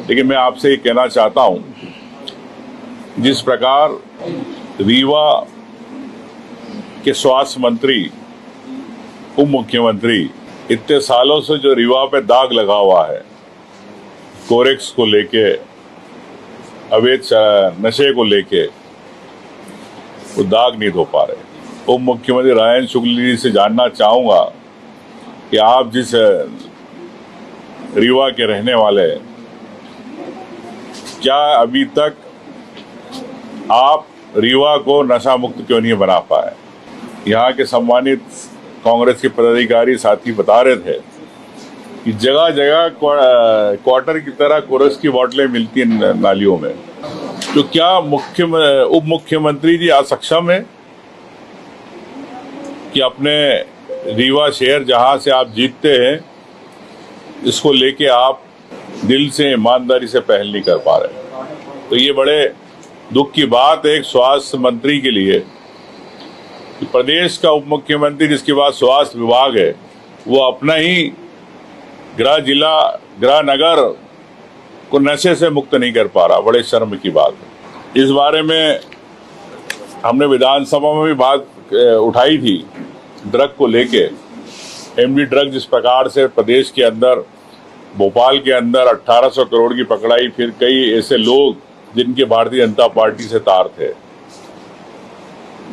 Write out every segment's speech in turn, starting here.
लेकिन मैं आपसे ये कहना चाहता हूं, जिस प्रकार रीवा के स्वास्थ्य मंत्री, उप मुख्यमंत्री इतने सालों से जो रीवा पे दाग लगा हुआ है, कोरेक्स को लेके, अवैध नशे को लेके, वो दाग नहीं धो पा रहे। उप मुख्यमंत्री राजेंद्र शुक्ल जी से जानना चाहूंगा कि आप जिस रीवा के रहने वाले हैं, क्या अभी तक आप रीवा को नशा मुक्त क्यों नहीं बना पाए? यहाँ के सम्मानित कांग्रेस के पदाधिकारी साथी बता रहे थे कि जगह जगह क्वार्टर की तरह कोरस की बोतलें मिलती हैं नालियों में। तो क्या उप मुख्यमंत्री जी आज सक्षम है कि अपने रीवा शहर जहां से आप जीतते हैं, इसको लेके आप दिल से, ईमानदारी से पहल नहीं कर पा रहे? तो ये बड़े दुख की बात है एक स्वास्थ्य मंत्री के लिए कि प्रदेश का उप मुख्यमंत्री, जिसके पास स्वास्थ्य विभाग है, वो अपना ही गृह नगर को नशे से मुक्त नहीं कर पा रहा। बड़े शर्म की बात है। इस बारे में हमने विधानसभा में भी बात उठाई थी ड्रग को लेके। एमडी ड्रग जिस प्रकार से प्रदेश के अंदर, भोपाल के अंदर 1800 करोड़ की पकड़ाई, फिर कई ऐसे लोग जिनके भारतीय जनता पार्टी से तार थे,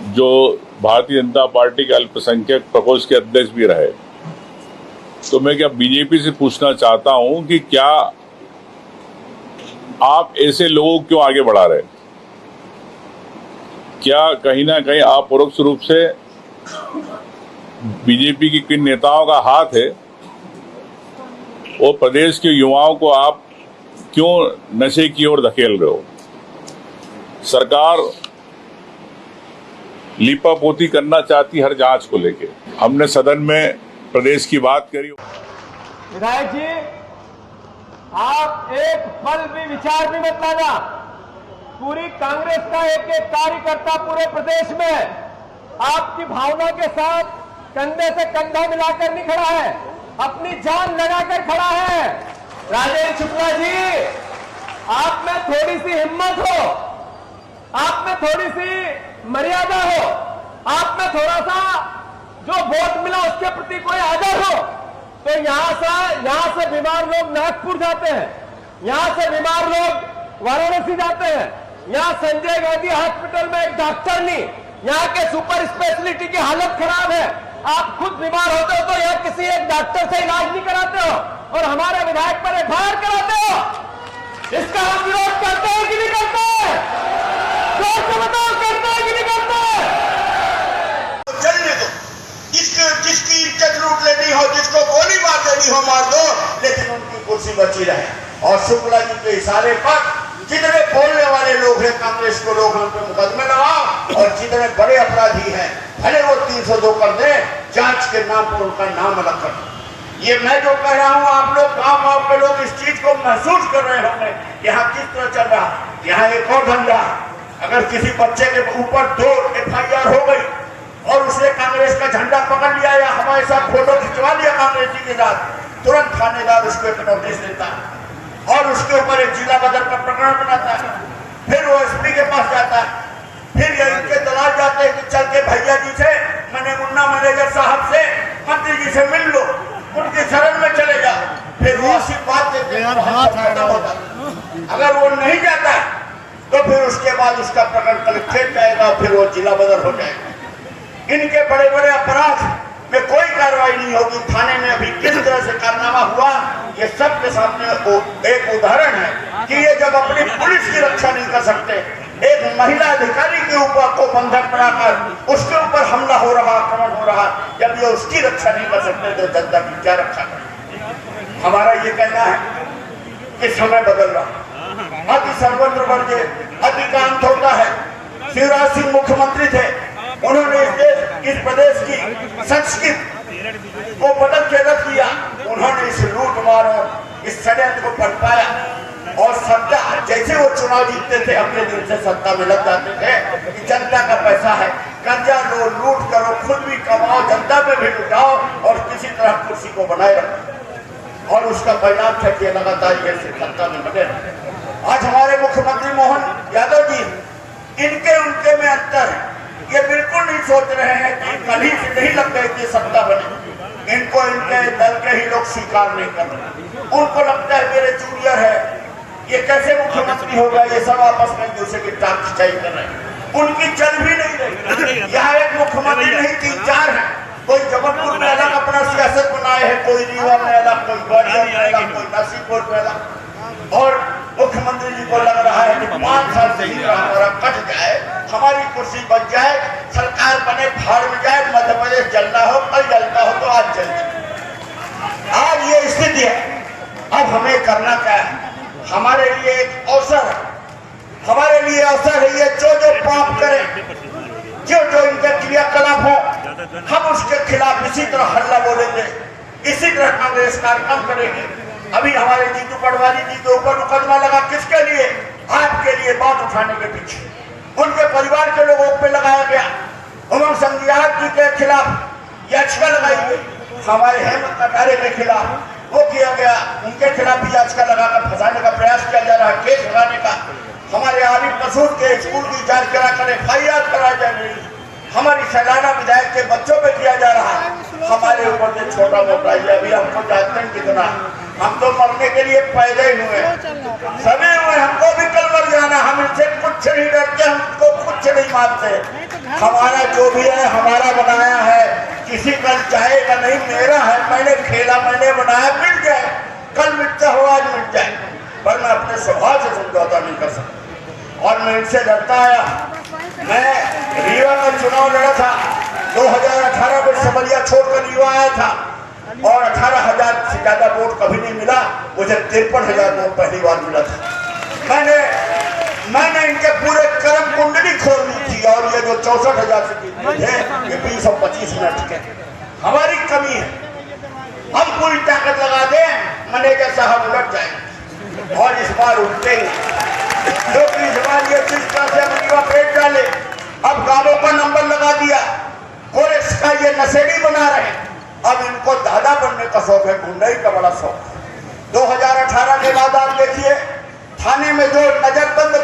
जो भारतीय जनता पार्टी के अल्पसंख्यक प्रकोष्ठ के अध्यक्ष भी रहे। तो मैं क्या बीजेपी से पूछना चाहता हूं कि क्या आप ऐसे लोगों को क्यों आगे बढ़ा रहे? क्या कहीं ना कहीं आप परोक्ष रूप से बीजेपी की किन नेताओं का हाथ है और प्रदेश के युवाओं को आप क्यों नशे की ओर धकेल रहे हो? सरकार लीपापोती करना चाहती हर जांच को लेके। हमने सदन में प्रदेश की बात करी। विधायक जी, आप एक पल भी विचार भी मत लाना। पूरी कांग्रेस का एक एक कार्यकर्ता पूरे प्रदेश में आपकी भावना के साथ कंधे से कंधा मिलाकर नहीं खड़ा है, अपनी जान लगाकर खड़ा है। राजेंद्र शुक्ला जी, आप में थोड़ी सी हिम्मत हो, आप में थोड़ी सी मर्यादा हो, आप में थोड़ा सा जो वोट मिला उसके प्रति कोई आदर हो, तो यहां से बीमार लोग नागपुर जाते हैं, यहां से बीमार लोग वाराणसी जाते हैं। यहां संजय गांधी हॉस्पिटल में एक डॉक्टर नहीं, यहां के सुपर स्पेशलिटी की हालत खराब है। आप खुद बीमार होते हो तो यहां किसी एक डॉक्टर से इलाज नहीं कराते हो और हमारे विधायक पर एफआईआर कराते हो। इसका हम विरोध करते हैं कि नहीं करते? जोर से बताओ, करते हैं कि नहीं करते? चलने दो, जिसकी इज्जत लूट लेनी हो, जिसको गोली मार देनी हो मार दो, लेकिन उनकी कुर्सी बची रहे। और शुक्ला जी के इशारे पर जितने बोलने वाले लोग हैं कांग्रेस को लोग हम पे मुकदमे लगाओ, और जितने बड़े अपराधी हैं भले वो 302 कर दे, जांच के नाम पर उनका नाम अलग कर दो। ये मैं जो कह रहा हूँ, आप लोग गाँव के लोग इस चीज को महसूस कर रहे होंगे। यहाँ किस तरह चल रहा है, यहाँ एक और धंधा। अगर किसी बच्चे के ऊपर 2 FIR हो गई और उसने कांग्रेस का झंडा पकड़ लिया या हमारे साथ फोटो खिंचवा लिया कांग्रेसी के साथ, तुरंत थानेदार उसको एक नोटिस देता है और उसके ऊपर एक जिला बदल का प्रकरण बनाता है। फिर वो SP के पास जाता है, फिर ये इनके दलाल जाते हैं कि चल के भैया जी से, मैंने मुन्ना मैनेजर साहब से, मंत्री जी से मिल लो, उनके शरण में चले जाओ। फिर वो आशीर्वाद देते हैं, खत्म होता है। अगर वो नहीं जाता है तो फिर उसके बाद उसका प्रकरण कलेक्ट्रेट जाएगा, फिर वो जिला बदल हो जाएगा। इनके बड़े बड़े अपराध में कोई कार्रवाई नहीं होगी। थाने में अभी किस तरह से कारनामा हुआ, ये सब के सामने एक उदाहरण है कि ये जब अपनी पुलिस की रक्षा नहीं कर सकते, एक महिला अधिकारी के ऊपर को बंधक बनाकर उसके ऊपर हमला हो रहा, आक्रमण हो रहा, जब ये उसकी रक्षा नहीं कर सकते तो जनता की क्या रक्षा करें? हमारा ये कहना है कि समय बदल रहा, अति सर्वत्र वर्ग अधिकांत होता है। शिवराज सिंह मुख्यमंत्री थे, उन्होंने इस प्रदेश की संस्कृति को बदल के रख दिया। उन्होंने इस लूट मार और इस षड्यंत्र को पनपाया और सत्ता, जैसे वो चुनाव जीतते थे अपने दिन से सत्ता में लग जाते थे कि जनता का पैसा है, कर्जा लो, लूट करो, खुद भी कमाओ, जनता पे भी लुटाओ और किसी तरह कुर्सी को बनाए रखो। और उसका परिणाम था कि लगातार ये सत्ता में बने। यादव जी, इनके उनके में अंतर है। ये बिल्कुल नहीं सोच रहे हैं कि कल ही से नहीं लग गए कि सत्ता बने। इनको इनके दल के ही लोग स्वीकार नहीं कर रहे। उनको लगता है मेरे जूनियर है, ये कैसे मुख्यमंत्री होगा। ये सब आपस में एक दूसरे की टांग खिंचाई कर रहे हैं। उनकी चल भी नहीं रही। यहाँ एक मुख्यमंत्री नहीं 3-4 है। कोई जबलपुर में अलग अपना सियासत बनाए है, कोई रीवा में अलग, कोई ग्वालियर में अलग, कोई नरसिंहपुर में अलग। और मुख्यमंत्री जी को लग रहा है कि 5 साल से ही हमारा कट जाए, हमारी कुर्सी बच जाए, सरकार बने, भाड़ में जाए, मध्य प्रदेश जलना हो, कल जलता हो तो आज जल जाए। आज ये स्थिति है। अब हमें करना क्या है? हमारे लिए एक अवसर है, हमारे लिए अवसर है। ये जो जो पाप करें, जो जो इनके क्रियाकलाप हो, हम उसके खिलाफ इसी तरह हल्ला बोलेंगे, इसी तरह कांग्रेस कार्यक्रम करेगी। अभी हमारे जीतू पटवारी जी के ऊपर मुकदमा लगा, किसके लिए? आपके लिए बात उठाने के पीछे उनके परिवार के लोगों पे लगाया गया। उमंग संघियार जी के खिलाफ याचिका लगाई गई, हमारे हेमंत कटारे के खिलाफ वो किया गया, उनके खिलाफ भी याचिका लगाकर फंसाने का प्रयास किया जा रहा है, केस लगाने का। हमारे आरिफ मसूद के स्कूल की जांच कराकर FIR कराई जा रही है। हमारी सैलाना विधायक के बच्चों पे किया जा रहा है। हमारे ऊपर से छोटा मोटा ये अभी हमको जानते हैं कितना, हम तो मरने के लिए पैदा ही हुए, सभी हुए, हमको भी कल मर जाना। हम इनसे कुछ नहीं डरते, हमको कुछ नहीं मानते। हमारा जो भी है हमारा बनाया है, किसी कल चाहेगा नहीं, मेरा है, मैंने खेला, मैंने बनाया, मिल जाए, कल मिटता हो आज मिट जाए, पर मैं अपने स्वभाव से समझौता नहीं कर सकता। और मैं इनसे डरता आया। मैं रीवा का चुनाव लड़ा था 2018 में, सबलिया छोड़कर रीवा आया था और 18,000 से ज्यादा वोट कभी नहीं मिला, मुझे 53,000 वोट पहली बार मिला था। मैंने इनके पूरे कर्म कुंडली खोल दी थी और ये जो 64,000 से जीते हैं, ये 20 और 25 मिनट के। हमारी कमी है, हम पूरी ताकत लगा दें, मैनेजर साहब उलट जाए और इस बार उठते क्योंकि इस बार ये जिस तरह से रीवा पेट डाले, अब गांवों का नंबर लगा दिया, कांग्रेस का ये नशेड़ी बना रहे। अब इनको दादा बनने का शौक है, गुंडाई का बड़ा शौक। 2018 के बाद आप देखिए थाने में जो नजरबंद